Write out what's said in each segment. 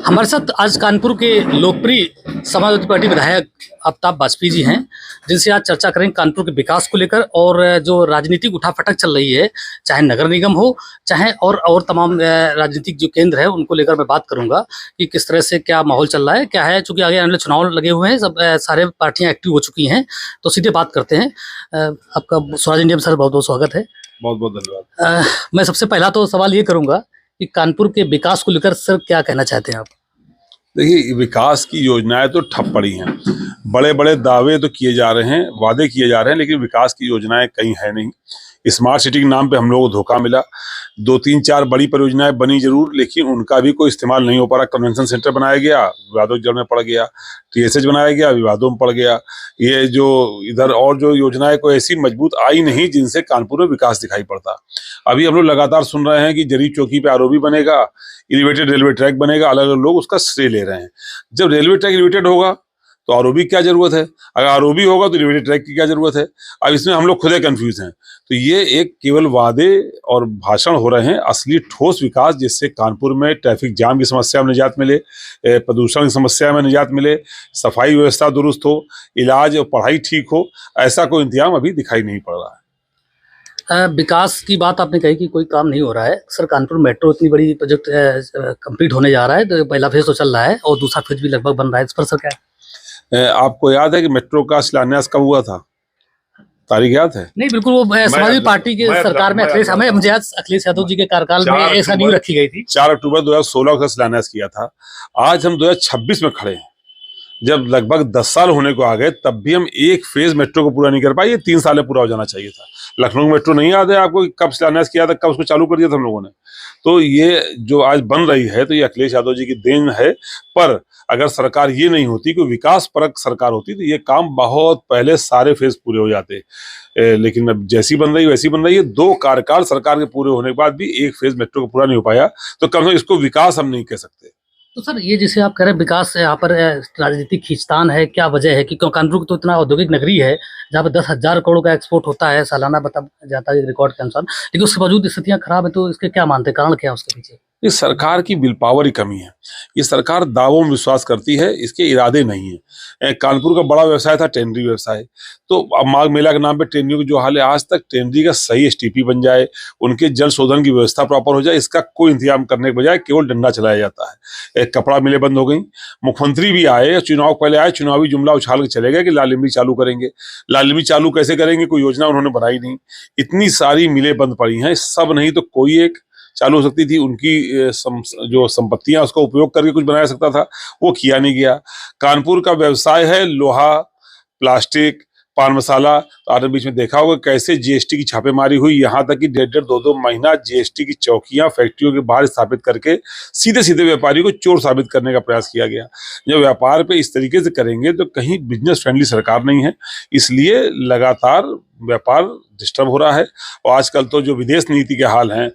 हमारे साथ आज कानपुर के लोकप्रिय समाजवादी पार्टी विधायक आफ्ताब वाजपेयी जी हैं, जिनसे आज चर्चा करेंगे कानपुर के विकास को लेकर और जो राजनीतिक उठापटक चल रही है, चाहे नगर निगम हो, चाहे और तमाम राजनीतिक जो केंद्र है उनको लेकर मैं बात करूंगा कि किस तरह से क्या माहौल चल रहा है, क्या है। चूंकि आगे आने वाले चुनाव लगे हुए हैं, सब सारे पार्टियां एक्टिव हो चुकी हैं, तो सीधे बात करते हैं। आपका स्वराज इंडिया में सर बहुत बहुत स्वागत है। बहुत बहुत धन्यवाद। मैं सबसे पहला तो सवाल ये करूंगा कि कानपुर के विकास को लेकर सर क्या कहना चाहते हैं आप? देखिए, विकास की योजनाएं तो ठप पड़ी हैं। बड़े बड़े दावे तो किए जा रहे हैं, वादे किए जा रहे हैं, लेकिन विकास की योजनाएं कहीं है नहीं। स्मार्ट सिटी के नाम पे हम लोगों को धोखा मिला। 2-3-4 बड़ी परियोजनाएं बनी जरूर, लेकिन उनका भी कोई इस्तेमाल नहीं हो पा रहा। कन्वेंशन सेंटर बनाया गया, विवादों की जड़ में पड़ गया। TSH बनाया गया, विवादों में पड़ गया। ये जो इधर और जो योजनाएं कोई ऐसी मजबूत आई नहीं जिनसे कानपुर में विकास दिखाई पड़ता। अभी हम लोग लगातार सुन रहे हैं कि जरीब चौकी पे ROB बनेगा, एलिवेटेड रेलवे ट्रैक बनेगा, अलग अलग लोग उसका श्रेय ले रहे हैं। जब रेलवे ट्रैक एलिवेटेड होगा तो ROB की क्या जरूरत है? अगर ROB होगा तो एलिवेटेड ट्रैक की क्या जरूरत है? अब इसमें हम लोग खुद कंफ्यूज हैं। तो ये एक केवल वादे और भाषण हो रहे हैं। असली ठोस विकास जिससे कानपुर में ट्रैफिक जाम की समस्या में निजात मिले, प्रदूषण की समस्या में निजात मिले, सफाई व्यवस्था दुरुस्त हो, इलाज और पढ़ाई ठीक हो, ऐसा कोई इंतजाम अभी दिखाई नहीं पड़ रहा है। विकास की बात आपने कही कि कोई काम नहीं हो रहा है। सर, कानपुर मेट्रो इतनी बड़ी प्रोजेक्ट कंप्लीट होने जा रहा है, तो पहला फेज तो चल रहा है और दूसरा फेज भी लगभग बन रहा है। इस पर सर क्या है? आपको याद है कि मेट्रो का शिलान्यास कब हुआ था? तारीख याद है? नहीं, बिल्कुल। वो समाजवादी पार्टी की सरकार में अखिलेश यादव जी के कार्यकाल में ऐसा न्यू रखी गई थी। 4 अक्टूबर 2016 का शिलान्यास किया था। आज हम 2026 में खड़े हैं। जब लगभग 10 साल होने को आ गए, तब भी हम एक फेज मेट्रो को पूरा नहीं कर पाए। ये 3 साल में पूरा हो जाना चाहिए था। लखनऊ मेट्रो नहीं याद है आपको? कब शिलान्यास किया था, कब उसको चालू कर दिया था हम लोगों ने? तो ये जो आज बन रही है, तो ये अखिलेश यादव जी की देन है। पर अगर सरकार ये नहीं होती, कोई विकास परक सरकार होती, तो ये काम बहुत पहले सारे फेज पूरे हो जाते। लेकिन अब जैसी बन रही वैसी बन रही है। 2 कार्यकाल सरकार के पूरे होने के बाद भी एक फेज मेट्रो को पूरा नहीं हो पाया, तो कम से कम इसको विकास हम नहीं कह सकते। तो सर, ये जिसे आप कह रहे हैं विकास, यहाँ पर राजनीतिक खींचतान है, क्या वजह है कि कानपुर तो इतना औद्योगिक नगरी है जहाँ पर 10,000 करोड़ का एक्सपोर्ट होता है सालाना, बता जाता है रिकॉर्ड के अनुसार, लेकिन उसके बावजूद स्थितियां खराब है। तो इसके क्या मानते हैं, कारण क्या है उसके पीछे? ये सरकार की विल पावर की कमी है। ये सरकार दावों में विश्वास करती है, इसके इरादे नहीं है। कानपुर का बड़ा व्यवसाय था टेंडरी व्यवसाय। तो अब माघ मेला के नाम पे टेंडरी की जो हाल है, आज तक टेंडरी का सही STP बन जाए, उनके जल शोधन की व्यवस्था प्रॉपर हो जाए, इसका कोई इंतजाम करने के बजाय केवल डंडा चलाया जाता है। कपड़ा मिलें बंद हो गई। मुख्यमंत्री भी आए, चुनाव पहले आए, चुनावी जुमला उछाल के चले गए कि लाल इमली चालू करेंगे। लाल इमली चालू कैसे करेंगे? कोई योजना उन्होंने बनाई नहीं। इतनी सारी मिलें बंद पड़ी हैं, सब नहीं तो कोई एक चालू हो सकती थी। उनकी जो संपत्तियां, उसका उपयोग करके कुछ बनाया सकता था, वो किया नहीं गया। कानपुर का व्यवसाय है लोहा, प्लास्टिक, पान मसाला। तो आपने बीच में देखा होगा कैसे GST की छापेमारी हुई। यहाँ तक कि 1.5-2 महीना GST की चौकियां फैक्ट्रियों के बाहर स्थापित करके सीधे सीधे व्यापारियों को चोर साबित करने का प्रयास किया गया। जब व्यापार पे इस तरीके से करेंगे तो कहीं बिजनेस फ्रेंडली सरकार नहीं है, इसलिए लगातार व्यापार डिस्टर्ब हो रहा है। और आजकल तो जो विदेश नीति के हाल हैं,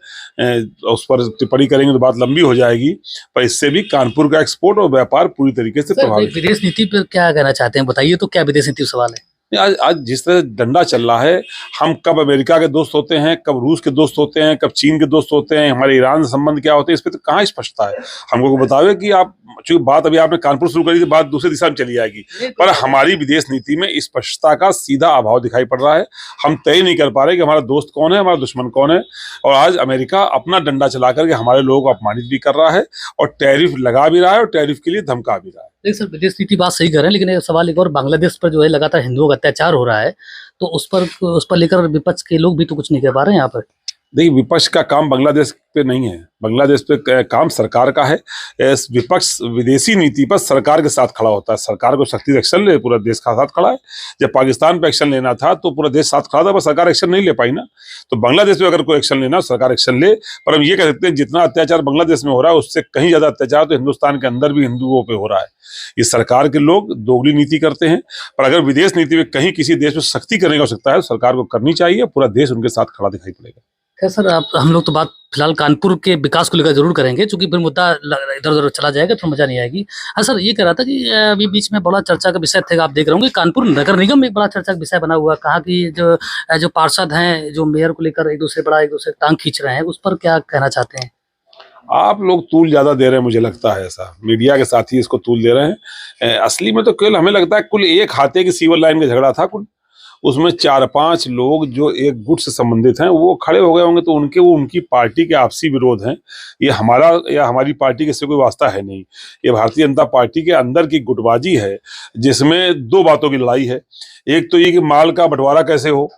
उस पर टिप्पणी करेंगे तो बात लंबी हो जाएगी, पर इससे भी कानपुर का एक्सपोर्ट और व्यापार पूरी तरीके से प्रभावित। विदेश नीति पर क्या कहना चाहते हैं, बताइए तो। क्या विदेश नीति सवाल है? आज जिस तरह डंडा चल रहा है, हम कब अमेरिका के दोस्त होते हैं, कब रूस के दोस्त होते हैं, कब चीन के दोस्त होते हैं, हमारे ईरान से संबंध क्या होते हैं, इस पर तो कहाँ स्पष्टता है। हमको बतावे कि आप, चूंकि बात अभी आपने कानपुर शुरू करी थी, बात दूसरी दिशा में चली जाएगी। पर हमारी विदेश नीति में स्पष्टता का सीधा अभाव दिखाई पड़ रहा है। हम तय नहीं कर पा रहे कि हमारा दोस्त कौन है, हमारा दुश्मन कौन है। और आज अमेरिका अपना डंडा चला करके हमारे लोगों को अपमानित भी कर रहा है और टैरिफ लगा भी रहा है और टैरिफ के लिए धमका भी रहा है। देखिए सर, विदेश नीति बात सही कर रहे हैं, लेकिन एक सवाल एक और, बांग्लादेश पर जो है लगातार हिंदुओं का अत्याचार हो रहा है, तो उस पर लेकर विपक्ष के लोग भी तो कुछ नहीं कह पा रहे हैं यहाँ पर। देखिए, विपक्ष का काम बांग्लादेश पे नहीं है, बांग्लादेश पे काम सरकार का है। विपक्ष विदेशी नीति पर सरकार के साथ खड़ा होता है। सरकार को सख्ती से एक्शन ले, पूरा देश का साथ खड़ा है। जब पाकिस्तान पे एक्शन लेना था तो पूरा देश साथ खड़ा था, पर सरकार एक्शन नहीं ले पाई ना। तो बांग्लादेश पे अगर कोई एक्शन लेना, सरकार एक्शन ले। पर हम ये कह सकते हैं, जितना अत्याचार बांग्लादेश में हो रहा है, उससे कहीं ज्यादा अत्याचार तो हिंदुस्तान के अंदर भी हिंदुओं पे हो रहा है। ये सरकार के लोग दोगली नीति करते हैं। पर अगर विदेश नीति में कहीं किसी देश में सख्ती करने की आवश्यकता है, सरकार को करनी चाहिए। पूरा देश उनके साथ खड़ा दिखाई पड़ेगा। खैर सर, हम लोग तो बात फिलहाल कानपुर के विकास को लेकर जरूर करेंगे, क्योंकि फिर मुद्दा इधर उधर चला जाएगा तो मजा नहीं आएगी। हाँ सर, ये कह रहा था कि अभी बीच में बड़ा चर्चा का विषय थे, आप देख रहे होंगे कानपुर नगर निगम में एक बड़ा चर्चा का विषय बना हुआ। कहा कि जो पार्षद हैं, जो मेयर को लेकर एक दूसरे टांग खींच रहे हैं, उस पर क्या कहना चाहते हैं? आप लोग तूल ज्यादा दे रहे हैं, मुझे लगता है ऐसा, मीडिया के साथ ही इसको तूल दे रहे हैं। असली में तो केवल हमें लगता है कुल एक हाथे की सीवर लाइन का झगड़ा था, कुल उसमें 4-5 लोग जो एक गुट से संबंधित हैं वो खड़े हो गए होंगे, तो उनकी पार्टी के आपसी विरोध हैं। ये हमारा या हमारी पार्टी के से कोई वास्ता है नहीं। ये भारतीय जनता पार्टी के अंदर की गुटबाजी है, जिसमें दो बातों की लड़ाई है। एक तो ये कि माल का बंटवारा कैसे हो,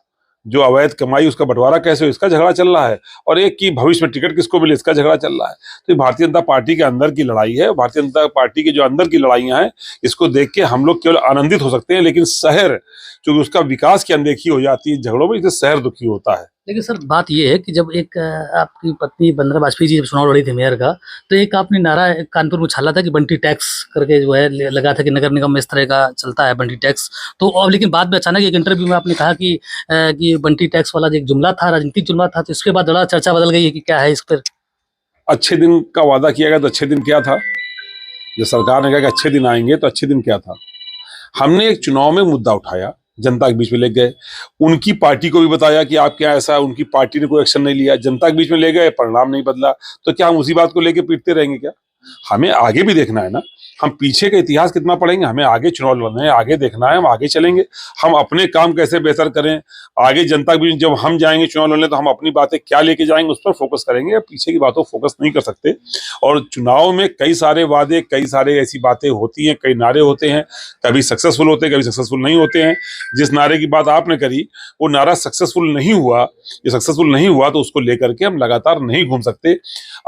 जो अवैध कमाई उसका बंटवारा कैसे हो, इसका झगड़ा चल रहा है, और एक कि भविष्य में टिकट किसको मिले, इसका झगड़ा चल रहा है। तो ये भारतीय जनता पार्टी के अंदर की लड़ाई है। भारतीय जनता पार्टी की जो अंदर की लड़ाइयां हैं, इसको देख के हम लोग केवल आनंदित हो सकते हैं, लेकिन शहर जो उसका विकास की अनदेखी हो जाती है झगड़ों में, इससे शहर दुखी होता है। लेकिन सर बात ये है कि जब एक आपकी पत्नी वंदना वाजपेयी जी जब चुनाव लड़ी थी मेयर का, तो एक आपने नारा कानपुर में उछाला था कि बंटी टैक्स करके जो है लगा था कि नगर निगम में इस तरह का चलता है बंटी टैक्स। तो अब लेकिन बाद में अचानक एक इंटरव्यू में आपने कहा कि बंटी टैक्स वाला जो एक जुमला था, राजनीतिक जुमला था, तो इसके बाद बड़ा चर्चा बदल गई है कि क्या है इस पर। अच्छे दिन का वादा किया गया, तो अच्छे दिन क्या था? जो सरकार ने कहा कि अच्छे दिन आएंगे, तो अच्छे दिन क्या था? हमने एक चुनाव में मुद्दा उठाया, जनता के बीच में ले गए, उनकी पार्टी को भी बताया कि आप क्या ऐसा, उनकी पार्टी ने कोई एक्शन नहीं लिया, जनता के बीच में ले गए, परिणाम नहीं बदला, तो क्या हम उसी बात को लेके पीटते रहेंगे क्या? हमें आगे भी देखना है ना। हम पीछे का इतिहास कितना पढ़ेंगे, हमें आगे चुनाव लड़ना है, आगे देखना है, हम आगे चलेंगे। हम अपने काम कैसे बेहतर करें, आगे जनता के बीच जब हम जाएंगे चुनाव लड़ने, तो हम अपनी बातें क्या लेके जाएंगे, उस पर फोकस करेंगे। पीछे की बातों फोकस नहीं कर सकते। और चुनाव में कई सारे वादे, कई सारे ऐसी बातें होती हैं, कई नारे होते हैं, कभी सक्सेसफुल होते हैं, कभी सक्सेसफुल नहीं होते हैं। जिस नारे की बात आपने करी, वो नारा सक्सेसफुल नहीं हुआ, ये सक्सेसफुल नहीं हुआ, तो उसको लेकर के हम लगातार नहीं घूम सकते।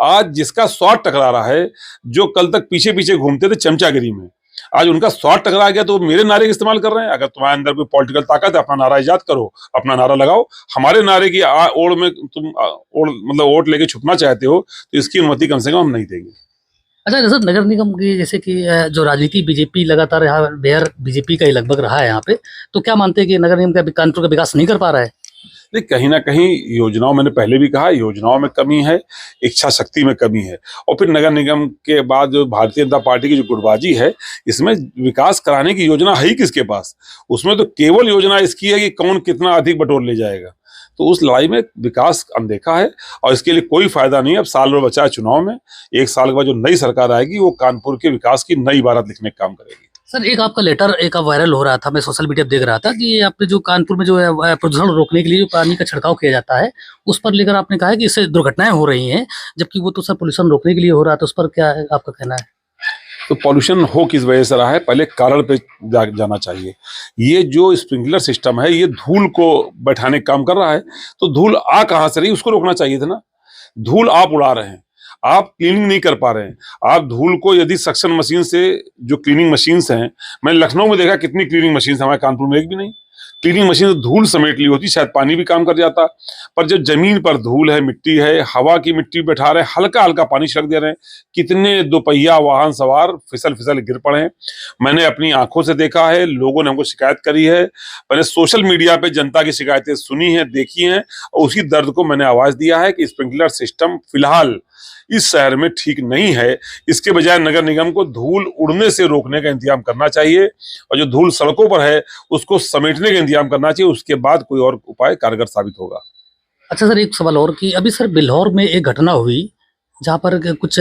आज जिसका स्वाद टकरा रहा है, जो कल तक पीछे पीछे घूमते थे चमचागिरी में, आज उनका स्वाद टकरा गया, तो मेरे नारे का इस्तेमाल कर रहे हैं। अगर तुम्हारे अंदर कोई पॉलिटिकल ताकत है, अपना नारा इजाद करो, अपना नारा लगाओ। हमारे नारे की ओड़ में तुम मतलब वोट लेके छुपना चाहते हो, तो इसकी अनुमति कम से कम हम नहीं देंगे। अच्छा सर, नगर निगम की जैसे कि जो राजनीति बीजेपी लगातार यहाँ बेहर बीजेपी का ही लगभग रहा है यहाँ पे, तो क्या मानते हैं कि नगर निगम का कानपुर का विकास नहीं कर पा रहा है? नहीं, कहीं ना कहीं योजनाओं, मैंने पहले भी कहा, योजनाओं में कमी है, इच्छा शक्ति में कमी है। और फिर नगर निगम के बाद जो भारतीय जनता पार्टी की जो गुटबाजी है, इसमें विकास कराने की योजना है ही किसके पास? उसमें तो केवल योजना इसकी है कि कौन कितना अधिक बटोर ले जाएगा। तो उस लड़ाई में विकास अनदेखा है, और इसके लिए कोई फायदा नहीं है। अब साल भर बचा है चुनाव में, एक साल के बाद जो नई सरकार आएगी, वो कानपुर के विकास की नई इबारत लिखने का काम करेगी। सर एक आपका लेटर एक वायरल हो रहा था, मैं सोशल मीडिया पे देख रहा था कि आपने जो कानपुर में जो है प्रदूषण रोकने के लिए जो पानी का छिड़काव किया जाता है, उस पर लेकर आपने कहा है कि इससे दुर्घटनाएं हो रही हैं, जबकि वो तो सर पोल्यूशन रोकने के लिए हो रहा था। उस पर क्या है आपका कहना है? तो पॉल्यूशन हो किस वजह से रहा है, पहले कारण पे जाना चाहिए। ये जो स्प्रिंकलर सिस्टम है, ये धूल को बैठाने का काम कर रहा है, तो धूल आ कहाँ से रही, उसको रोकना चाहिए था ना। धूल आप उड़ा रहे हैं, आप क्लीनिंग नहीं कर पा रहे हैं। आप धूल को यदि सक्शन मशीन से, जो क्लीनिंग मशीन्स हैं, मैंने लखनऊ में देखा कितनी क्लीनिंग मशीन, हमारे कानपुर में एक भी नहीं। क्लीनिंग मशीन से धूल समेट ली होती, शायद पानी भी काम कर जाता। पर जब जमीन पर धूल है, मिट्टी है, हवा की मिट्टी बैठा रहे हैं, हल्का हल्का पानी छिड़क दे रहे हैं, कितने दोपहिया वाहन सवार फिसल फिसल गिर पड़े हैं। मैंने अपनी आंखों से देखा है, लोगों ने हमको शिकायत करी है, मैंने सोशल मीडिया पे जनता की शिकायतें सुनी हैं, देखी हैं, और उसी दर्द को मैंने आवाज दिया है कि स्प्रिंकलर सिस्टम फिलहाल इस शहर में ठीक नहीं है। इसके बजाय नगर निगम को धूल उड़ने से रोकने का इंतजाम करना चाहिए, और जो धूल सड़कों पर है उसको समेटने का इंतजाम करना चाहिए। उसके बाद कोई और उपाय कारगर साबित होगा। अच्छा सर, एक सवाल और कि अभी सर बिल्हौर में एक घटना हुई जहाँ पर कुछ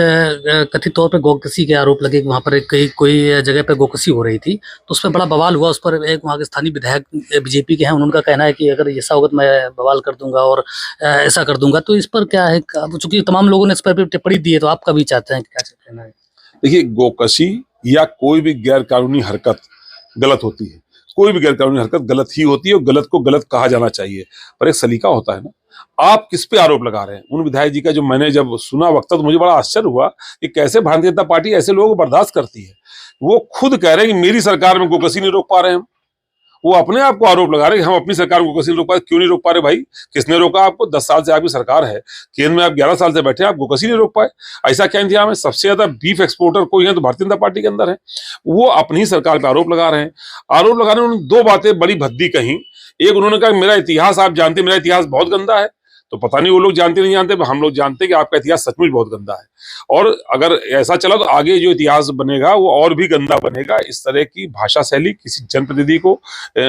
कथित तौर पे गोकसी के आरोप लगे कि वहाँ पर कोई जगह पे गोकसी हो रही थी, तो उस पर बड़ा बवाल हुआ। उस पर एक वहाँ के स्थानीय विधायक बीजेपी के हैं, उनका कहना है कि अगर ऐसा होगा तो मैं बवाल कर दूंगा और ऐसा कर दूंगा। तो इस पर क्या है, चूंकि तमाम लोगों ने इस पर टिप्पणी दी है, तो आपका भी चाहते हैं क्या कहना है? देखिए, गोकसी या कोई भी गैर कानूनी हरकत गलत होती है, कोई भी गैर कानूनी हरकत गलत ही होती है, और गलत को गलत कहा जाना चाहिए, पर एक सलीका होता है ना। आप किस पे आरोप लगा रहे हैं? उन विधायक जी का जो मैंने जब सुना वक्तव्य, तो मुझे बड़ा आश्चर्य हुआ कि कैसे भारतीय जनता पार्टी ऐसे लोगों को बर्दाश्त करती है। वो खुद कह रहे हैं कि मेरी सरकार में गोकसी नहीं रोक पा रहे हैं। वो अपने आप को आरोप लगा रहे हैं कि हम अपनी सरकार को गोकसी नहीं रोक पा रहे। क्यों नहीं रोक पा रहे भाई? किसने रोका आपको? 10 साल से आपकी सरकार है, केंद्र में आप 11 साल से बैठे, आप गोकसी नहीं रोक पाए। ऐसा क्या इंतजाम है? सबसे ज्यादा बीफ एक्सपोर्टर कोई है तो भारतीय जनता पार्टी के अंदर है। वो अपनी ही सरकार पर आरोप लगा रहे हैं। आरोप लगाने में उन्होंने दो बातें बड़ी भद्दी कही। एक, उन्होंने कहा मेरा इतिहास आप जानते, मेरा इतिहास बहुत गंदा है, तो पता नहीं वो लोग जानते नहीं जानते, हम लोग जानते कि आपका इतिहास सचमुच बहुत गंदा है। और अगर ऐसा चला तो आगे जो इतिहास बनेगा वो और भी गंदा बनेगा। इस तरह की भाषा शैली किसी जनप्रतिनिधि को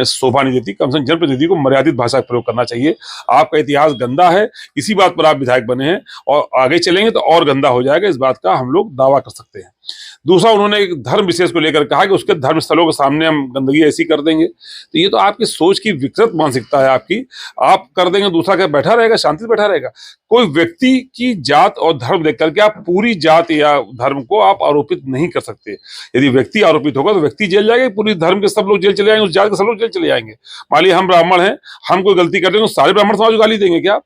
शोभा नहीं देती। कम से कम जनप्रतिनिधि को मर्यादित भाषा का प्रयोग करना चाहिए। आपका इतिहास गंदा है, इसी बात पर आप विधायक बने हैं, और आगे चलेंगे तो और गंदा हो जाएगा, इस बात का हम लोग दावा कर सकते हैं। दूसरा, उन्होंने एक धर्म विशेष को लेकर कहा कि उसके धर्म स्थलों के सामने हम गंदगी ऐसी कर देंगे। तो ये तो आपकी सोच की विकृत मानसिकता है आपकी। आप कर देंगे, दूसरा क्या बैठा रहेगा, शांति से बैठा रहेगा? कोई व्यक्ति की जात और धर्म देख करके आप पूरी जात या धर्म को आप आरोपित नहीं कर सकते। यदि व्यक्ति आरोपित होगा तो व्यक्ति जेल जाएगा, पूरी धर्म के सब लोग जेल चले जाएंगे, उस जात के सब लोग जेल चले जाएंगे। मान लीजिए हम ब्राह्मण हैं, हम कोई गलती करते हैं तो सारे ब्राह्मण समाज गाली देंगे क्या?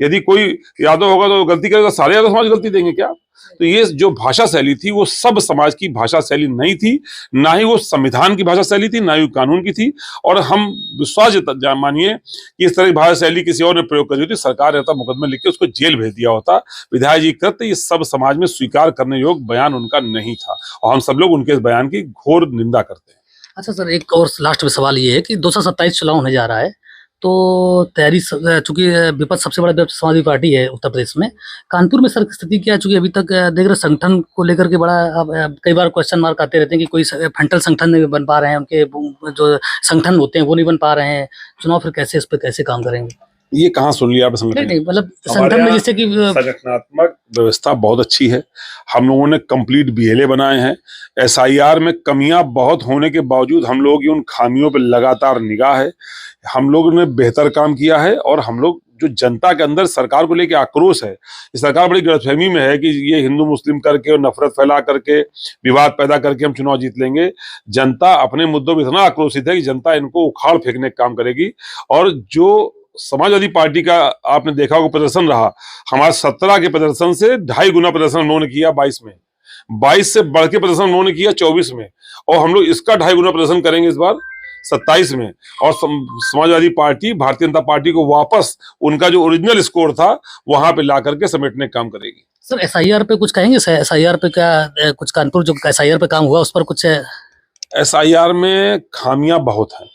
यदि कोई यादव होगा तो गलती करेगा, सारे यादव समाज गलती देंगे क्या? तो ये जो भाषा शैली थी वो सब समाज की भाषा शैली नहीं थी, ना ही वो संविधान की भाषा शैली थी, ना ही कानून की थी। और हम विश्वास मानिए कि इस तरह की भाषा शैली किसी और ने प्रयोग करी होती, सरकार रहता मुकदमे लिख के उसको जेल भेज दिया होता। विधायक जी कृत्य ये सब समाज में स्वीकार करने योग्य बयान उनका नहीं था, और हम सब लोग उनके इस बयान की घोर निंदा करते हैं। अच्छा सर, एक और लास्ट में सवाल ये है कि 227 चुनाव होने जा रहा है, तो तैयारी चूंकि विपक्ष सबसे बड़ा विपक्ष समाजवादी पार्टी है उत्तर प्रदेश में, कानपुर में सर की स्थिति क्या है? चूंकि अभी तक देख रहे संगठन को लेकर के बड़ा अब कई बार क्वेश्चन मार्क आते रहते हैं कि कोई फंटल संगठन नहीं बन पा रहे हैं, उनके जो संगठन होते हैं वो नहीं बन पा रहे हैं, चुनाव फिर कैसे इस पर कैसे काम करेंगे? ये कहाँ सुन लिया आप संगठन? नहीं, मतलब संगठन में जैसे कि संगठनात्मक व्यवस्था बहुत अच्छी है। हम लोगों ने कंप्लीट बीएलए बनाए हैं। एसआईआर में कमियां बहुत होने के बावजूद हम लोग उन खामियों पर लगातार निगाह है। हम लोगों ने बेहतर काम किया है, और हम लोग जो जनता के अंदर सरकार को लेकर आक्रोश है, ये सरकार बड़ी गलतफहमी में है कि ये हिंदू मुस्लिम करके और नफरत फैला करके विवाद पैदा करके हम चुनाव जीत लेंगे। जनता अपने मुद्दों पर इतना आक्रोशित है कि जनता इनको उखाड़ फेंकने का काम करेगी। और जो समाजवादी पार्टी का आपने देखा होगा प्रदर्शन रहा, हमारे 17 के प्रदर्शन से 2.5 गुना प्रदर्शन उन्होंने किया 22 में, 22 से बढ़ के प्रदर्शन उन्होंने किया 24 में, और हम लोग इसका 2.5 गुना प्रदर्शन करेंगे इस बार 27 में। और समाजवादी पार्टी भारतीय जनता पार्टी को वापस उनका जो ओरिजिनल स्कोर था वहां पे ला करके समेटने का काम करेगी। सर एसआईआर पे कुछ कहेंगे? सर एसआईआर पे क्या कुछ कानपुर जो एसआईआर पे काम हुआ उस पर कुछ? एसआईआर में खामियां बहुत हैं।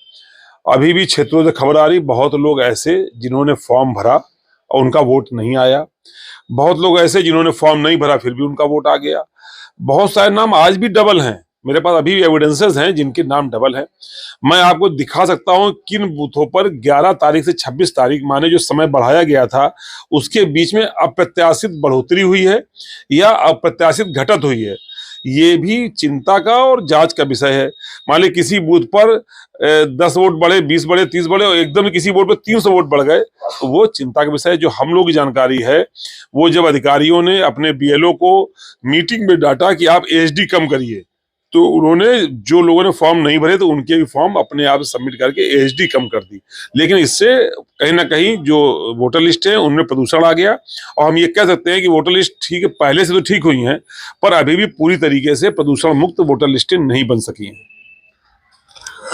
अभी भी क्षेत्रों से खबर आ रही, बहुत लोग ऐसे जिन्होंने फॉर्म भरा और उनका वोट नहीं आया, बहुत लोग ऐसे जिन्होंने फॉर्म नहीं भरा फिर भी उनका वोट आ गया। बहुत सारे नाम आज भी डबल हैं, मेरे पास अभी भी एविडेंसेस हैं जिनके नाम डबल हैं। मैं आपको दिखा सकता हूं किन बूथों पर 11 तारीख से 26 तारीख माने जो समय बढ़ाया गया था उसके बीच में अप्रत्याशित बढ़ोतरी हुई है या अप्रत्याशित घटत हुई है। ये भी चिंता का और जांच का विषय है। मान ली किसी बूथ पर 10 वोट बढ़े, 20 बढ़े, 30 बढ़े, और एकदम किसी वोट पर 300 वोट बढ़ गए, तो वो चिंता का विषय है। जो हम लोग की जानकारी है वो जब अधिकारियों ने अपने बीएलओ को मीटिंग में डांटा कि आप एसडी कम करिए, तो उन्होंने जो लोगों ने फॉर्म नहीं भरे तो उनके भी फॉर्म अपने आप सबमिट करके एसडी कम कर दी। लेकिन इससे कहीं ना कहीं जो वोटर लिस्ट है उनमें प्रदूषण आ गया, और हम ये कह सकते हैं कि वोटर लिस्ट ठीक है, पहले से तो ठीक हुई हैं, पर अभी भी पूरी तरीके से प्रदूषण मुक्त वोटर लिस्टें नहीं बन सकी हैं।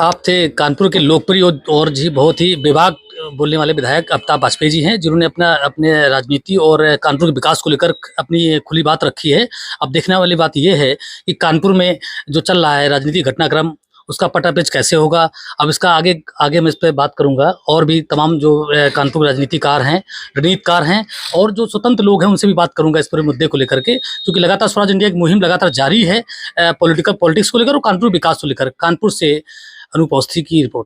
आप थे कानपुर के लोकप्रिय और जी बहुत ही विभाग बोलने वाले विधायक आफ्ताब बाजपेयी जी हैं, जिन्होंने अपने राजनीति और कानपुर के विकास को लेकर अपनी खुली बात रखी है। अब देखने वाली बात यह है कि कानपुर में जो चल रहा है राजनीतिक घटनाक्रम उसका पटापेच कैसे होगा। अब इसका आगे मैं इस पर बात करूंगा, और भी तमाम जो कानपुर के राजनीतिकार हैं, रणनीतिकार हैं और जो स्वतंत्र लोग हैं उनसे भी बात करूंगा इस पूरे मुद्दे को लेकर के, क्योंकि लगातार स्वराज इंडिया की मुहिम लगातार जारी है पॉलिटिक्स को लेकर और कानपुर विकास को लेकर। कानपुर से अनूप अवस्थी की रिपोर्ट।